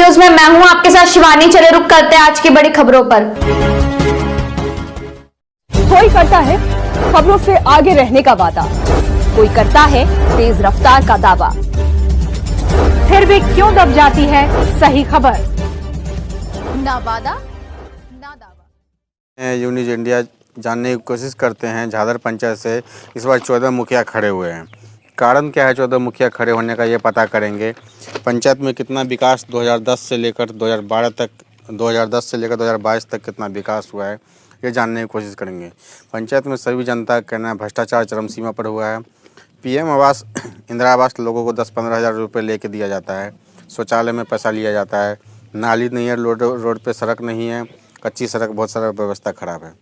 News में मैं हूं आपके साथ शिवानी। चले रुक करते हैं आज की बड़ी खबरों पर। कोई करता है खबरों से आगे रहने का वादा, कोई करता है तेज रफ्तार का दावा, फिर भी क्यों दब जाती है सही खबर? ना वादा ना दावा। यूनिज इंडिया जानने की कोशिश करते हैं झादर पंचायत से इस बार 14 मुखिया खड़े हुए हैं। कारण क्या है 14 मुखिया खड़े होने का, ये पता करेंगे। पंचायत में कितना विकास 2010 से लेकर 2022 तक कितना विकास हुआ है, ये जानने की कोशिश करेंगे। पंचायत में सभी जनता का कहना है भ्रष्टाचार चरम सीमा पर हुआ है। पीएम आवास, इंदिरा आवास लोगों को 10-15 हज़ार रुपये लेके दिया जाता है। शौचालय में पैसा लिया जाता है। नाली नहीं है, रोड पे सड़क नहीं है, कच्ची सड़क, बहुत सारा व्यवस्था खराब है।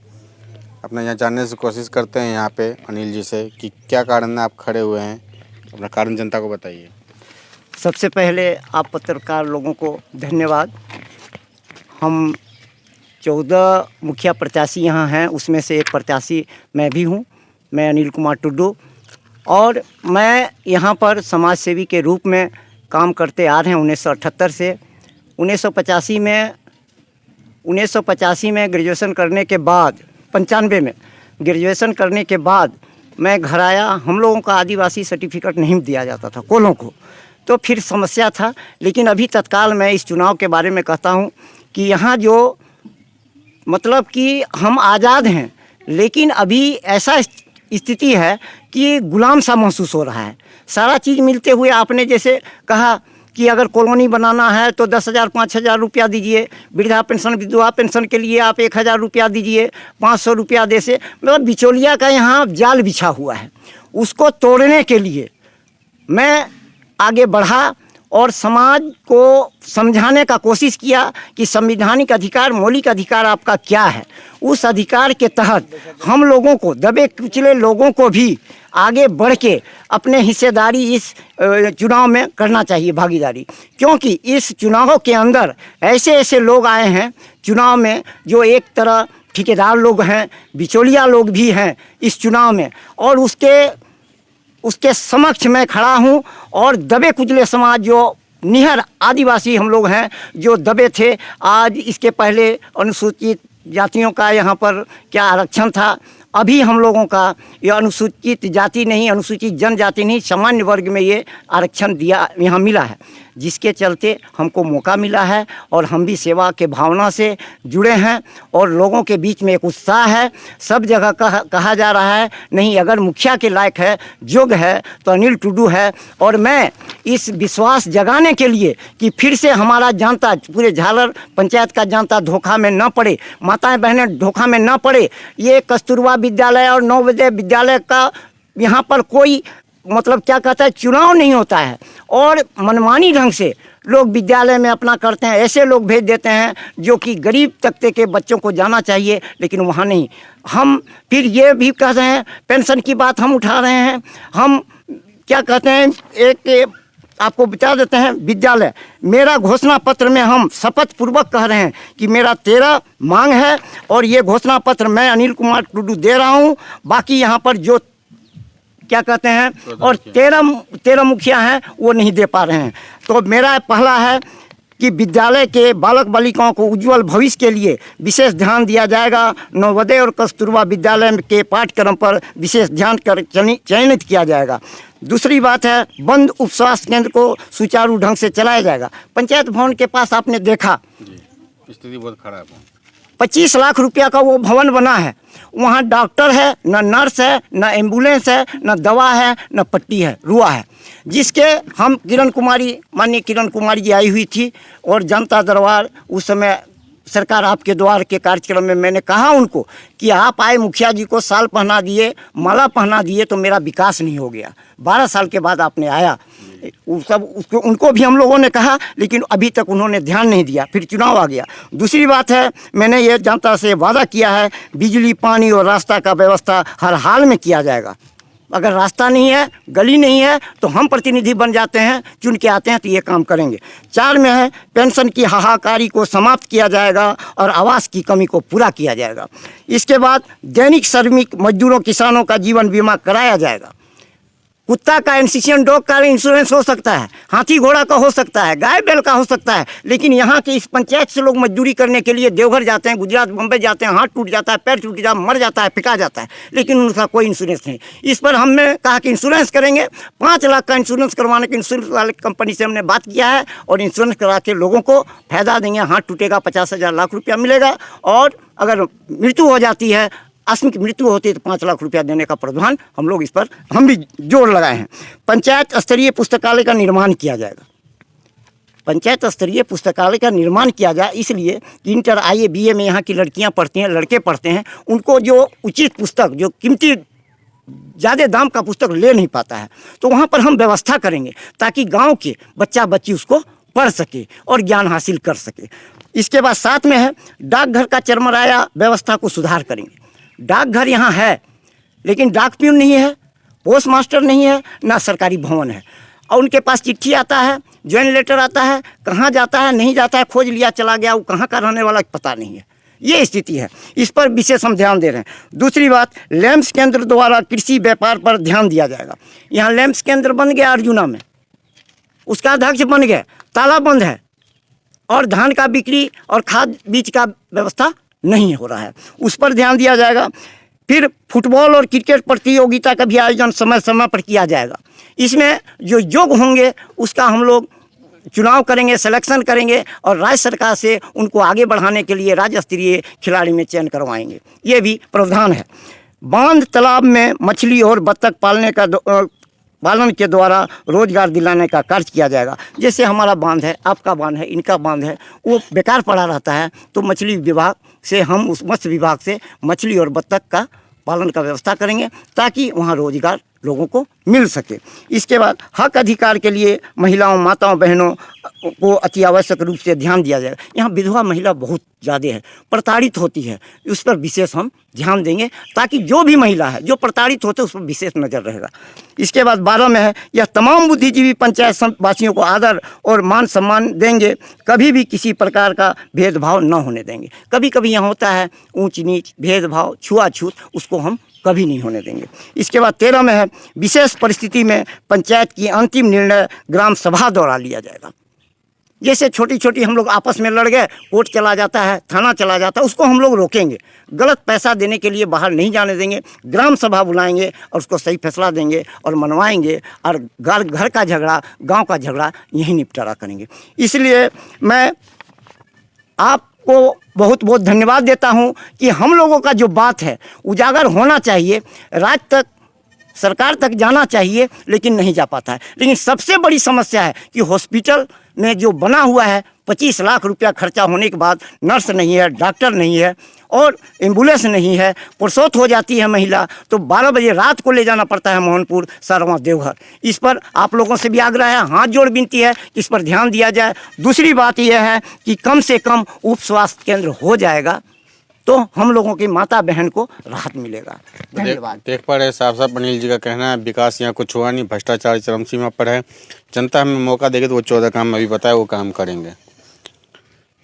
अपने यहाँ जानने की कोशिश करते हैं यहाँ पे अनिल जी से कि क्या कारण है आप खड़े हुए हैं, अपना कारण जनता को बताइए। सबसे पहले आप पत्रकार लोगों को धन्यवाद। हम 14 मुखिया प्रत्याशी यहाँ हैं, उसमें से एक प्रत्याशी मैं भी हूँ। मैं अनिल कुमार टुड्डू, और मैं यहाँ पर समाज सेवी के रूप में काम करते आ रहे हैं 1978 से। 1985 में ग्रेजुएशन करने के बाद, 95 में ग्रेजुएशन करने के बाद मैं घर आया। हम लोगों का आदिवासी सर्टिफिकेट नहीं दिया जाता था कोलों को, तो फिर समस्या था। लेकिन अभी तत्काल मैं इस चुनाव के बारे में कहता हूँ कि यहाँ जो मतलब कि हम आज़ाद हैं, लेकिन अभी ऐसा स्थिति है कि गुलाम सा महसूस हो रहा है। सारा चीज़ मिलते हुए, आपने जैसे कहा कि अगर कॉलोनी बनाना है तो 10,000 5,000 रुपया दीजिए, वृद्धा पेंशन विधवा पेंशन के लिए आप 1,000 रुपया दीजिए, 500 रुपया दे से, मतलब बिचौलिया का यहाँ जाल बिछा हुआ है। उसको तोड़ने के लिए मैं आगे बढ़ा और समाज को समझाने का कोशिश किया कि संवैधानिक अधिकार, मौलिक अधिकार आपका क्या है। उस अधिकार के तहत हम लोगों को, दबे कुचले लोगों को भी आगे बढ़ के अपने हिस्सेदारी इस चुनाव में करना चाहिए, भागीदारी। क्योंकि इस चुनावों के अंदर ऐसे ऐसे लोग आए हैं चुनाव में जो एक तरह ठेकेदार लोग हैं, बिचौलिया लोग भी हैं इस चुनाव में, और उसके समक्ष मैं खड़ा हूं। और दबे कुचले समाज, जो निहर आदिवासी हम लोग हैं, जो दबे थे, आज इसके पहले अनुसूचित जातियों का यहाँ पर क्या आरक्षण था, अभी हम लोगों का ये अनुसूचित जाति नहीं, अनुसूचित जनजाति नहीं, सामान्य वर्ग में ये आरक्षण दिया, यहाँ मिला है, जिसके चलते हमको मौका मिला है। और हम भी सेवा के भावना से जुड़े हैं और लोगों के बीच में एक उत्साह है। सब जगह कहा जा रहा है नहीं, अगर मुखिया के लायक है, योग्य है तो अनिल टुड्डू है। और मैं इस विश्वास जगाने के लिए कि फिर से हमारा जनता, पूरे झालर पंचायत का जनता धोखा में न पड़े, माताएं बहनें धोखा में न पड़े। ये कस्तूरबा विद्यालय और नवोदय विद्यालय का यहाँ पर कोई मतलब क्या कहता है, चुनाव नहीं होता है और मनमानी ढंग से लोग विद्यालय में अपना करते हैं। ऐसे लोग भेज देते हैं जो कि गरीब तबके के बच्चों को जाना चाहिए, लेकिन वहाँ नहीं। हम फिर ये भी कह रहे हैं, पेंशन की बात हम उठा रहे हैं। हम क्या कहते हैं, एक आपको बता देते हैं, विद्यालय, मेरा घोषणा पत्र में हम शपथ पूर्वक कह रहे हैं कि मेरा 13 मांग है और ये घोषणा पत्र मैं अनिल कुमार टुड्डू दे रहा हूँ। बाकी यहाँ पर जो क्या कहते हैं और 13 मुखिया हैं वो नहीं दे पा रहे हैं। तो मेरा पहला है कि विद्यालय के बालक बालिकाओं को उज्जवल भविष्य के लिए विशेष ध्यान दिया जाएगा। नवोदय और कस्तूरबा विद्यालय के पाठ्यक्रम पर विशेष ध्यान कर चयनित किया जाएगा। दूसरी बात है, बंद उप स्वास्थ्य केंद्र को सुचारू ढंग से चलाया जाएगा। पंचायत भवन के पास आपने देखा स्थिति बहुत खराब है। 25 लाख रुपया का वो भवन बना है, वहाँ डॉक्टर है, न नर्स है, न एम्बुलेंस है, न दवा है, न पट्टी है, रुआ है। जिसके हम माननीय किरण कुमारी जी आई हुई थी और जनता दरबार, उस समय सरकार आपके द्वार के कार्यक्रम में मैंने कहा उनको कि आप आए, मुखिया जी को साल पहना दिए, माला पहना दिए, तो मेरा विकास नहीं हो गया। 12 साल के बाद आपने आया, उनको भी हम लोगों ने कहा, लेकिन अभी तक उन्होंने ध्यान नहीं दिया। फिर चुनाव आ गया। दूसरी बात है, मैंने ये जनता से वादा किया है, बिजली, पानी और रास्ता का व्यवस्था हर हाल में किया जाएगा। अगर रास्ता नहीं है, गली नहीं है, तो हम प्रतिनिधि बन जाते हैं, चुन के आते हैं तो ये काम करेंगे। 4 में है, पेंशन की हाहाकारी को समाप्त किया जाएगा और आवास की कमी को पूरा किया जाएगा। इसके बाद दैनिक श्रमिक मजदूरों, किसानों का जीवन बीमा कराया जाएगा। कुत्ता का एनसीसीएन डॉग का इंश्योरेंस हो सकता है, हाथी घोड़ा का हो सकता है, गाय बैल का हो सकता है, लेकिन यहाँ के इस पंचायत से लोग मजदूरी करने के लिए देवघर जाते हैं, गुजरात बम्बई जाते हैं, हाथ टूट जाता है, पैर टूट जाता है, मर जाता है, फेंका जाता है, लेकिन उनका कोई इंश्योरेंस नहीं। इस पर हमने कहा कि इंश्योरेंस करेंगे, 5 लाख का इंश्योरेंस करवाने के इंश्योरेंस वाले कंपनी से हमने बात किया है और इंश्योरेंस करा के लोगों को फायदा देंगे। हाथ टूटेगा 50,000 लाख रुपया मिलेगा, और अगर मृत्यु हो जाती है, आकस्मिक मृत्यु होती है तो 5 लाख रुपया देने का प्रावधान हम लोग इस पर हम भी जोर लगाए हैं। पंचायत स्तरीय पुस्तकालय का निर्माण किया जाएगा। पंचायत स्तरीय पुस्तकालय का निर्माण किया जाए, इसलिए कि इंटर IE BA में यहाँ की लड़कियाँ पढ़ती हैं, लड़के पढ़ते हैं, उनको जो उचित पुस्तक, जो कीमती ज़्यादा दाम का पुस्तक ले नहीं पाता है, तो वहाँ पर हम व्यवस्था करेंगे ताकि गाँव के बच्चा बच्ची उसको पढ़ सके और ज्ञान हासिल कर सके। इसके बाद साथ में है डाकघर का चरमराया व्यवस्था को सुधार करेंगे। डाकघर यहाँ है लेकिन डाक प्यून नहीं है, पोस्ट मास्टर नहीं है, ना सरकारी भवन है, और उनके पास चिट्ठी आता है, ज्वाइन लेटर आता है, कहाँ जाता है नहीं जाता है, खोज लिया चला गया, वो कहाँ का रहने वाला पता नहीं है। ये स्थिति है, इस पर विशेष हम ध्यान दे रहे हैं। दूसरी बात, लैंप्स केंद्र द्वारा कृषि व्यापार पर ध्यान दिया जाएगा। यहाँ लैंप्स केंद्र बन गया अर्जुना में, उसका अध्यक्ष बन गया, ताला बंद है, और धान का बिक्री और खाद बीज का व्यवस्था नहीं हो रहा है, उस पर ध्यान दिया जाएगा। फिर फुटबॉल और क्रिकेट प्रतियोगिता का भी आयोजन समय समय पर किया जाएगा। इसमें जो योग्य होंगे उसका हम लोग चुनाव करेंगे, सिलेक्शन करेंगे, और राज्य सरकार से उनको आगे बढ़ाने के लिए राज्य स्तरीय खिलाड़ी में चयन करवाएंगे। ये भी प्रावधान है। बांध तालाब में मछली और बत्तख पालन के द्वारा रोजगार दिलाने का कार्य किया जाएगा। जैसे हमारा बांध है, आपका बांध है, इनका बांध है, वो बेकार पड़ा रहता है, तो मछली विभाग से हम उस मत्स्य विभाग से मछली और बत्तख का पालन का व्यवस्था करेंगे ताकि वहाँ रोजगार लोगों को मिल सके। इसके बाद हक अधिकार के लिए महिलाओं, माताओं, बहनों को अति आवश्यक रूप से ध्यान दिया जाएगा। यहाँ विधवा महिला बहुत ज़्यादा है, प्रताड़ित होती है, उस पर विशेष हम ध्यान देंगे ताकि जो भी महिला है जो प्रताड़ित होते उस पर विशेष नज़र रहेगा। इसके बाद 12 में है, यह तमाम बुद्धिजीवी पंचायत वासियों को आदर और मान सम्मान देंगे, कभी भी किसी प्रकार का भेदभाव न होने देंगे। कभी कभी यहाँ होता है ऊंच नीच, भेदभाव, छुआछूत, उसको हम कभी नहीं होने देंगे। इसके बाद 13 में है, विशेष परिस्थिति में पंचायत की अंतिम निर्णय ग्राम सभा द्वारा लिया जाएगा। जैसे छोटी छोटी हम लोग आपस में लड़ गए, कोर्ट चला जाता है, थाना चला जाता है, उसको हम लोग रोकेंगे। गलत पैसा देने के लिए बाहर नहीं जाने देंगे, ग्राम सभा बुलाएंगे और उसको सही फैसला देंगे और मनवाएंगे, और घर का झगड़ा, गांव का झगड़ा यही निपटारा करेंगे। इसलिए मैं आपको बहुत बहुत धन्यवाद देता हूं कि हम लोगों का जो बात है उजागर होना चाहिए, राज्य तक, सरकार तक जाना चाहिए, लेकिन नहीं जा पाता है। लेकिन सबसे बड़ी समस्या है कि हॉस्पिटल में जो बना हुआ है 25 लाख रुपया खर्चा होने के बाद नर्स नहीं है, डॉक्टर नहीं है, और एम्बुलेंस नहीं है, प्रसव हो जाती है महिला तो 12 बजे रात को ले जाना पड़ता है मोहनपुर, सरवा, देवघर। इस पर आप लोगों से भी आग्रह है, हाथ जोड़ विनती है, इस पर ध्यान दिया जाए। दूसरी बात यह है कि कम से कम उप स्वास्थ्य केंद्र हो जाएगा तो हम लोगों की माता बहन को राहत मिलेगा। धन्यवाद। देख पा रहे साफ साफ अनिल जी का कहना है, विकास यहाँ कुछ हुआ नहीं, भ्रष्टाचार चरम सीमा पर है। जनता हमें मौका देगी तो वो 14 काम अभी बताया वो काम करेंगे।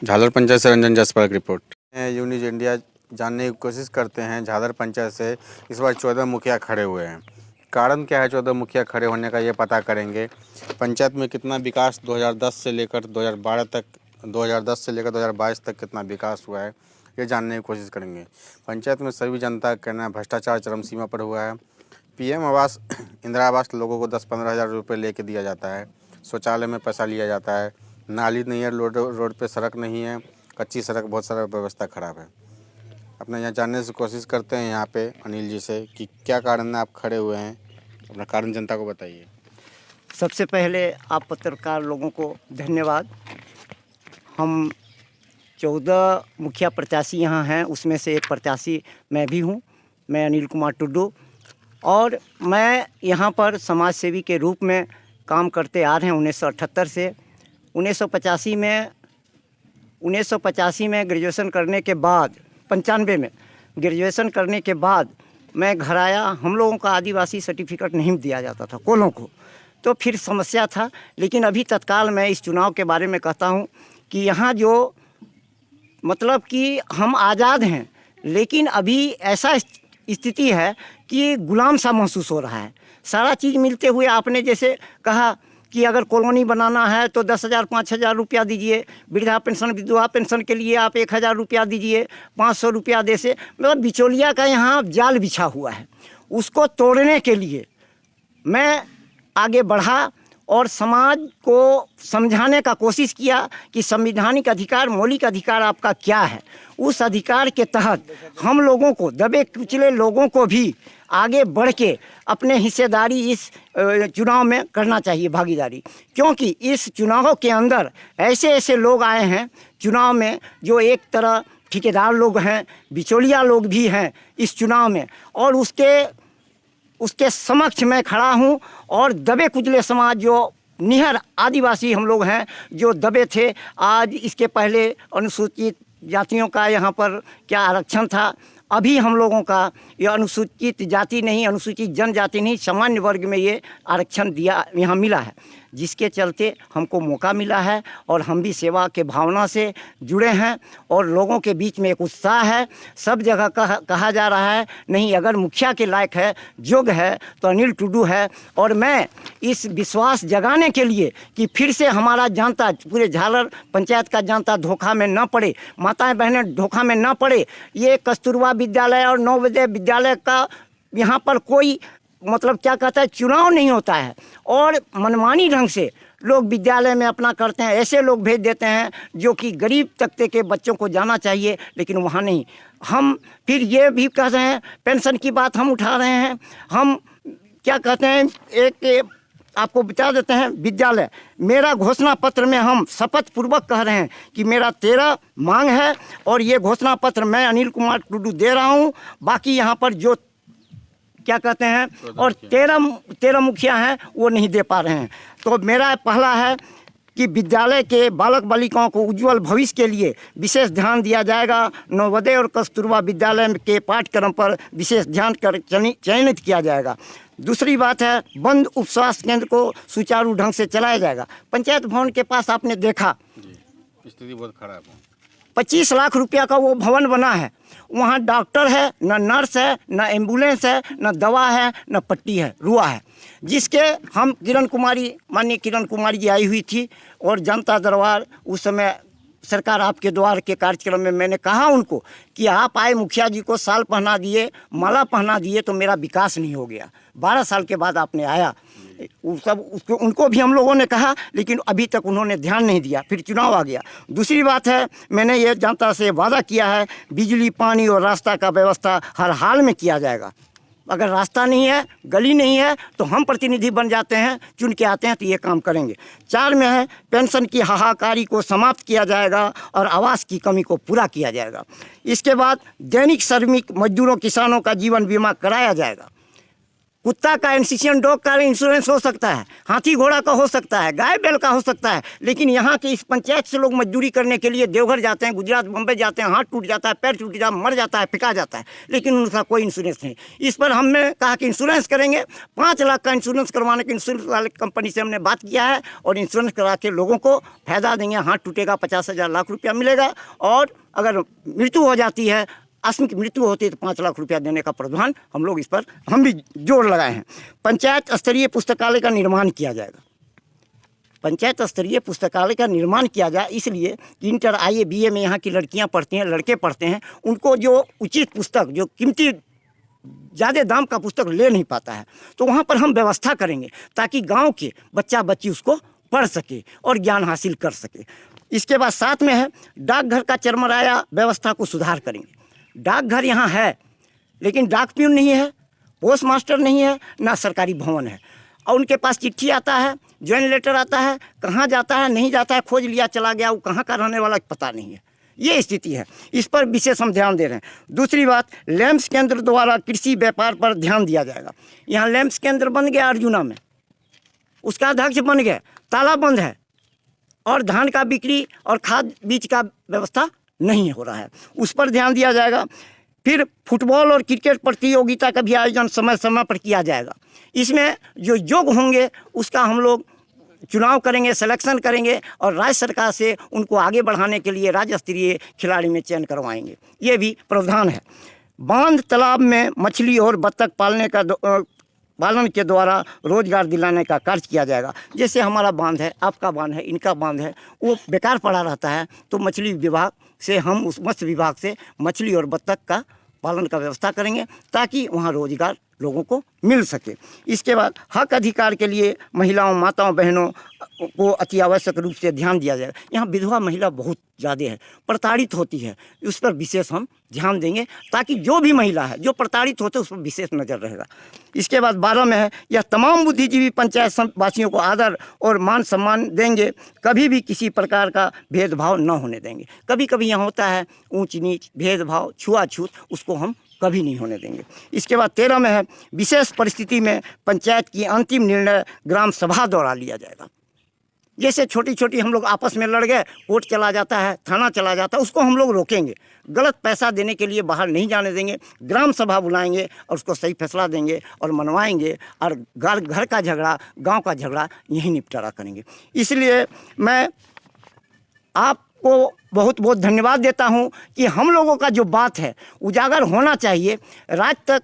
झालर पंचायत से रंजन जसपाल की रिपोर्ट। यूनिज इंडिया जानने की कोशिश करते हैं झालर पंचायत से इस बार 14 मुखिया खड़े हुए हैं। कारण क्या है 14 मुखिया खड़े होने का, ये पता करेंगे। पंचायत में कितना विकास 2010 से लेकर 2022 तक कितना विकास हुआ है, ये जानने की कोशिश करेंगे। पंचायत में सभी जनता का कहना है भ्रष्टाचार चरम सीमा पर हुआ है। PM आवास, इंदिरा आवास लोगों को 10-15 हज़ार रुपये लेके दिया जाता है। शौचालय में पैसा लिया जाता है, नाली नहीं है, रोड पे सड़क नहीं है, कच्ची सड़क, बहुत सारा व्यवस्था खराब है। अपने यहाँ जानने से कोशिश करते हैं यहाँ पे अनिल जी से कि क्या कारण है आप खड़े हुए हैं, अपना कारण जनता को बताइए। सबसे पहले आप पत्रकार लोगों को धन्यवाद। हम 14 मुखिया प्रत्याशी यहाँ हैं, उसमें से एक प्रत्याशी मैं भी हूँ। मैं अनिल कुमार टुड्डू, और मैं यहाँ पर समाज सेवी के रूप में काम करते आ रहे हैं 1978 से। 1985 में ग्रेजुएशन करने के बाद, 95 में ग्रेजुएशन करने के बाद मैं घर आया। हम लोगों का आदिवासी सर्टिफिकेट नहीं दिया जाता था कोलों को, तो फिर समस्या था। लेकिन अभी तत्काल मैं इस चुनाव के बारे में कहता हूँ कि यहाँ जो मतलब कि हम आज़ाद हैं, लेकिन अभी ऐसा स्थिति है कि गुलाम सा महसूस हो रहा है। सारा चीज़ मिलते हुए आपने जैसे कहा कि अगर कॉलोनी बनाना है तो 10,000 5,000 रुपया दीजिए, वृद्धा पेंशन विधवा पेंशन के लिए आप 1,000 रुपया दीजिए, 500 रुपया दे से, मतलब बिचौलिया का यहाँ जाल बिछा हुआ है। उसको तोड़ने के लिए मैं आगे बढ़ा और समाज को समझाने का कोशिश किया कि संवैधानिक अधिकार, मौलिक अधिकार आपका क्या है। उस अधिकार के तहत हम लोगों को, दबे कुचले लोगों को भी आगे बढ़ के अपने हिस्सेदारी इस चुनाव में करना चाहिए, भागीदारी। क्योंकि इस चुनाव के अंदर ऐसे ऐसे लोग आए हैं चुनाव में जो एक तरह ठेकेदार लोग हैं, बिचौलिया लोग भी हैं इस चुनाव में, और उसके समक्ष मैं खड़ा हूं। और दबे कुचले समाज, जो निहर आदिवासी हम लोग हैं, जो दबे थे, आज इसके पहले अनुसूचित जातियों का यहाँ पर क्या आरक्षण था, अभी हम लोगों का ये अनुसूचित जाति नहीं, अनुसूचित जनजाति नहीं, सामान्य वर्ग में ये आरक्षण दिया, यहाँ मिला है, जिसके चलते हमको मौका मिला है और हम भी सेवा के भावना से जुड़े हैं। और लोगों के बीच में एक उत्साह है। सब जगह कहा जा रहा है नहीं, अगर मुखिया के लायक है, योग्य है तो अनिल टुडू है। और मैं इस विश्वास जगाने के लिए कि फिर से हमारा जनता, पूरे झालर पंचायत का जनता धोखा में न पड़े, माताएं बहनें धोखा में न पड़े। ये कस्तूरबा विद्यालय और नवोदय विद्यालय का यहाँ पर कोई मतलब क्या कहता है, चुनाव नहीं होता है और मनमानी ढंग से लोग विद्यालय में अपना करते हैं। ऐसे लोग भेज देते हैं जो कि गरीब तबके के बच्चों को जाना चाहिए, लेकिन वहाँ नहीं। हम फिर ये भी कह रहे हैं, पेंशन की बात हम उठा रहे हैं। हम क्या कहते हैं, एक आपको बता देते हैं, विद्यालय मेरा घोषणा पत्र में हम शपथ पूर्वक कह रहे हैं कि मेरा 13 मांग है और ये घोषणा पत्र मैं अनिल कुमार टुडू दे रहा हूँ। बाकी यहाँ पर जो क्या कहते हैं और 13 मुखिया हैं वो नहीं दे पा रहे हैं। तो मेरा पहला है कि विद्यालय के बालक बालिकाओं को उज्जवल भविष्य के लिए विशेष ध्यान दिया जाएगा। नवोदय और कस्तूरबा विद्यालय के पाठ्यक्रम पर विशेष ध्यान कर चयनित किया जाएगा। दूसरी बात है, बंद उपस्वास्थ्य केंद्र को सुचारू ढंग से चलाया जाएगा। पंचायत भवन के पास आपने देखा स्थिति बहुत खराब है। 25 लाख रुपया का वो भवन बना है, वहाँ डॉक्टर है, न नर्स है, न एम्बुलेंस है, न दवा है, न पट्टी है, रुआ है। जिसके हम किरण कुमारी, माननीय किरण कुमारी जी आई हुई थी और जनता दरबार, उस समय सरकार आपके द्वार के कार्यक्रम में मैंने कहा उनको कि आप आए, मुखिया जी को साल पहना दिए, माला पहना दिए तो मेरा विकास नहीं हो गया। 12 साल के बाद आपने आया, उनको भी हम लोगों ने कहा, लेकिन अभी तक उन्होंने ध्यान नहीं दिया। फिर चुनाव आ गया। दूसरी बात है, मैंने ये जनता से वादा किया है, बिजली, पानी और रास्ता का व्यवस्था हर हाल में किया जाएगा। अगर रास्ता नहीं है, गली नहीं है, तो हम प्रतिनिधि बन जाते हैं, चुन के आते हैं तो ये काम करेंगे। 4 में है, पेंशन की हाहाकारी को समाप्त किया जाएगा और आवास की कमी को पूरा किया जाएगा। इसके बाद दैनिक श्रमिक मजदूरों, किसानों का जीवन बीमा कराया जाएगा। कुत्ता का एनसीसीएन डॉग का इंश्योरेंस हो सकता है, हाथी घोड़ा का हो सकता है, गाय बैल का हो सकता है, लेकिन यहाँ के इस पंचायत से लोग मजदूरी करने के लिए देवघर जाते हैं, गुजरात बम्बई जाते हैं, हाथ टूट जाता है, पैर टूट जाता है, मर जाता है, फेंका जाता है, लेकिन उनका कोई इंश्योरेंस नहीं। इस पर हमने कहा कि इंश्योरेंस करेंगे। 5 लाख का इंश्योरेंस करवाने की इंश्योरेंस वाले कंपनी से हमने बात किया है और इंश्योरेंस करा के लोगों को फायदा देंगे। हाथ टूटेगा 50,000 लाख रुपया मिलेगा और अगर मृत्यु हो जाती है, आकस्मिक मृत्यु होती है तो 5 लाख रुपया देने का प्रावधान हम लोग इस पर हम भी जोर लगाए हैं। पंचायत स्तरीय पुस्तकालय का निर्माण किया जाएगा। पंचायत स्तरीय पुस्तकालय का निर्माण किया जाए इसलिए कि इंटर IE BA में यहाँ की लड़कियाँ पढ़ती हैं, लड़के पढ़ते हैं, उनको जो उचित पुस्तक, जो कीमती ज़्यादा दाम का पुस्तक ले नहीं पाता है, तो वहाँ पर हम व्यवस्था करेंगे ताकि गाँव के बच्चा बच्ची उसको पढ़ सके और ज्ञान हासिल कर सके। इसके बाद 7 में है, डाकघर का चरमराया व्यवस्था को सुधार करेंगे। डाकघर यहाँ है लेकिन डाक प्यून नहीं है, पोस्ट मास्टर नहीं है, ना सरकारी भवन है, और उनके पास चिट्ठी आता है, ज्वाइन लेटर आता है, कहाँ जाता है नहीं जाता है, खोज लिया चला गया, वो कहाँ का रहने वाला पता नहीं है। ये स्थिति है, इस पर विशेष हम ध्यान दे रहे हैं। दूसरी बात, लैंप्स केंद्र द्वारा कृषि व्यापार पर ध्यान दिया जाएगा। यहाँ लैंप्स केंद्र बन गया अर्जुना में, उसका अध्यक्ष बन गया, ताला बंद है और धान का बिक्री और खाद बीज का व्यवस्था नहीं हो रहा है, उस पर ध्यान दिया जाएगा। फिर फुटबॉल और क्रिकेट प्रतियोगिता का भी आयोजन समय समय पर किया जाएगा। इसमें जो योग्य होंगे उसका हम लोग चुनाव करेंगे, सिलेक्शन करेंगे और राज्य सरकार से उनको आगे बढ़ाने के लिए राज्य स्तरीय खिलाड़ी में चयन करवाएंगे। ये भी प्रावधान है। बांध तालाब में मछली और बत्तख पालने का पालन के द्वारा रोजगार दिलाने का कार्य किया जाएगा। जैसे हमारा बांध है, आपका बांध है, इनका बांध है, वो बेकार पड़ा रहता है, तो मछली विभाग से हम उस मत्स्य विभाग से मछली और बत्तख का पालन का व्यवस्था करेंगे ताकि वहाँ रोजगार लोगों को मिल सके। इसके बाद हक अधिकार के लिए महिलाओं, माताओं, बहनों को अति आवश्यक रूप से ध्यान दिया जाएगा। यहाँ विधवा महिला बहुत ज़्यादा है, प्रताड़ित होती है, उस पर विशेष हम ध्यान देंगे ताकि जो भी महिला है जो प्रताड़ित होते उस पर विशेष नज़र रहेगा। इसके बाद 12 में है, यह तमाम बुद्धिजीवी पंचायत वासियों को आदर और मान सम्मान देंगे, कभी भी किसी प्रकार का भेदभाव न होने देंगे। कभी कभी यहाँ होता है ऊंच नीच, भेदभाव, छुआछूत, उसको हम कभी नहीं होने देंगे। इसके बाद 13 में है, विशेष परिस्थिति में पंचायत की अंतिम निर्णय ग्राम सभा द्वारा लिया जाएगा। जैसे छोटी छोटी हम लोग आपस में लड़ गए, कोर्ट चला जाता है, थाना चला जाता है, उसको हम लोग रोकेंगे। गलत पैसा देने के लिए बाहर नहीं जाने देंगे, ग्राम सभा बुलाएंगे और उसको सही फैसला देंगे और मनवाएंगे, और घर का झगड़ा, गांव का झगड़ा यही निपटारा करेंगे। इसलिए मैं आपको बहुत बहुत धन्यवाद देता हूं कि हम लोगों का जो बात है उजागर होना चाहिए, राज्य तक,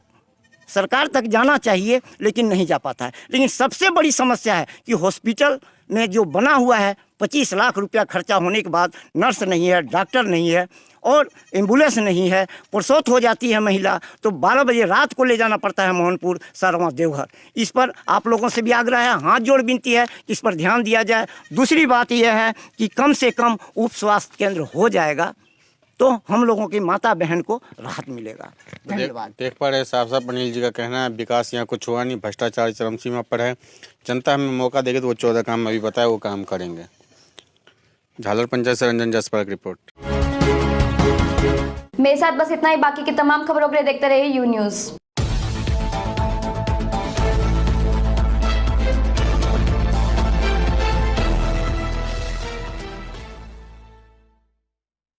सरकार तक जाना चाहिए, लेकिन नहीं जा पाता है। लेकिन सबसे बड़ी समस्या है कि हॉस्पिटल में जो बना हुआ है 25 लाख रुपया खर्चा होने के बाद नर्स नहीं है, डॉक्टर नहीं है और एम्बुलेंस नहीं है, प्रसूत हो जाती है महिला तो 12 बजे रात को ले जाना पड़ता है मोहनपुर, सरवा, देवघर। इस पर आप लोगों से भी आग्रह है, हाथ जोड़ विनती है कि इस पर ध्यान दिया जाए। दूसरी बात यह है कि कम से कम उप स्वास्थ्य केंद्र हो जाएगा तो हम लोगों की माता बहन को राहत मिलेगा। धन्यवाद। देख पा रहे साहब अनिल जी का कहना है, विकास यहाँ कुछ हुआ नहीं, भ्रष्टाचार चरम सीमा पर है। जनता हमें मौका देगी तो वो 14 काम अभी बताया वो काम करेंगे। झालर पंचायत से रंजन जसपाल की रिपोर्ट। मेरे साथ बस इतना ही। बाकी की तमाम खबरों के लिए देखते रहिए यू न्यूज़।